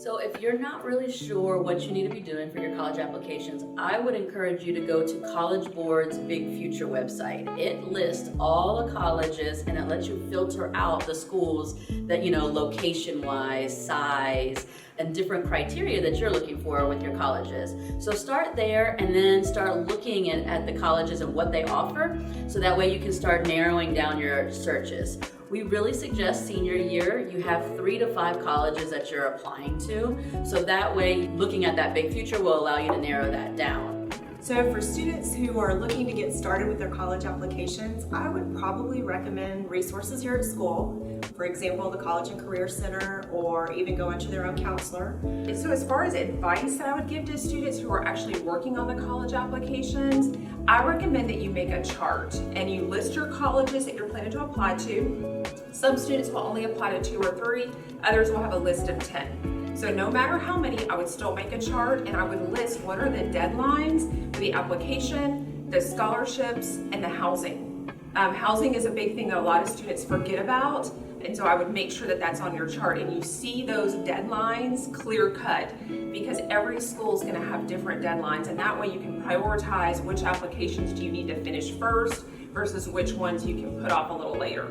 So if you're not really sure what you need to be doing for your college applications, I would encourage you to go to College Board's Big Future website. It lists all the colleges and it lets you filter out the schools that, location-wise, size, and different criteria that you're looking for with your colleges. So start there and then start looking at the colleges and what they offer, so that way you can start narrowing down your searches. We really suggest senior year, you have 3 to 5 colleges that you're applying to. So that way, looking at that big future will allow you to narrow that down. So for students who are looking to get started with their college applications, I would probably recommend resources here at school. For example, the College and Career Center, or even going to their own counselor. So as far as advice that I would give to students who are actually working on the college applications, I recommend that you make a chart and you list your colleges that you're planning to apply to. Some students will only apply to 2 or 3, others will have a list of 10. So no matter how many, I would still make a chart and I would list what are the deadlines for the application, the scholarships, and the housing. Housing is a big thing that a lot of students forget about, and so I would make sure that that's on your chart and you see those deadlines clear cut, because every school is going to have different deadlines, and that way you can prioritize which applications do you need to finish first versus which ones you can put off a little later.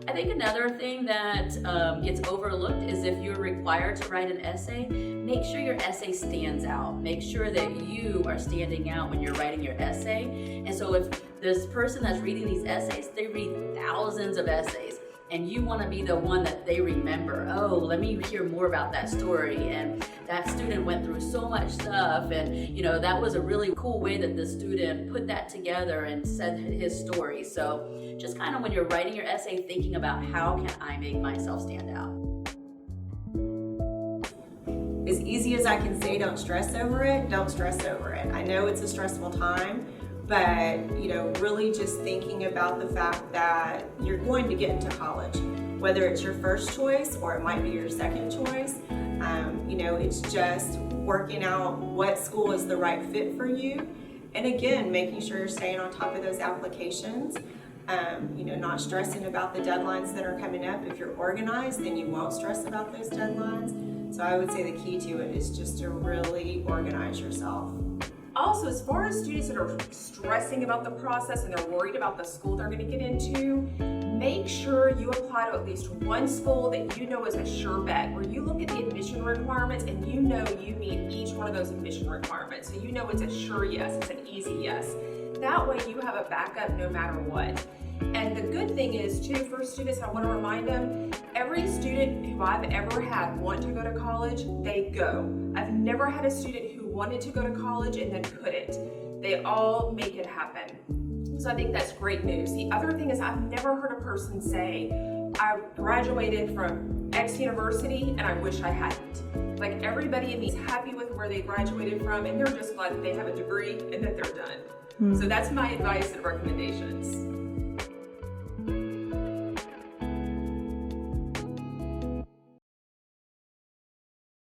I think another thing that gets overlooked is if you're required to write an essay, make sure your essay stands out. Make sure that you are standing out when you're writing your essay. And so if this person that's reading these essays, they read thousands of essays, and you want to be the one that they remember. Oh, let me hear more about that story, and that student went through so much stuff, and that was a really cool way that the student put that together and said his story. So just kind of when you're writing your essay, thinking about how can I make myself stand out. As easy as I can say, don't stress over it, don't stress over it. I know it's a stressful time, but really just thinking about the fact that you're going to get into college, whether it's your first choice or it might be your second choice. It's just working out what school is the right fit for you, and again, making sure you're staying on top of those applications. Not stressing about the deadlines that are coming up. If you're organized, then you won't stress about those deadlines. So I would say the key to it is just to really organize yourself. Also, as far as students that are stressing about the process and they're worried about the school they're going to get into, make sure you apply to at least one school that you know is a sure bet, where you look at the admission requirements and you meet each one of those admission requirements. So it's a sure yes, it's an easy yes. That way you have a backup no matter what. And the good thing is too, for students, I want to remind them, every student who I've ever had want to go to college, they go. I've never had a student who wanted to go to college and then couldn't. They all make it happen. So I think that's great news. The other thing is, I've never heard a person say, I graduated from X university and I wish I hadn't. Like, everybody is happy with where they graduated from, and they're just glad that they have a degree and that they're done. So that's my advice and recommendations.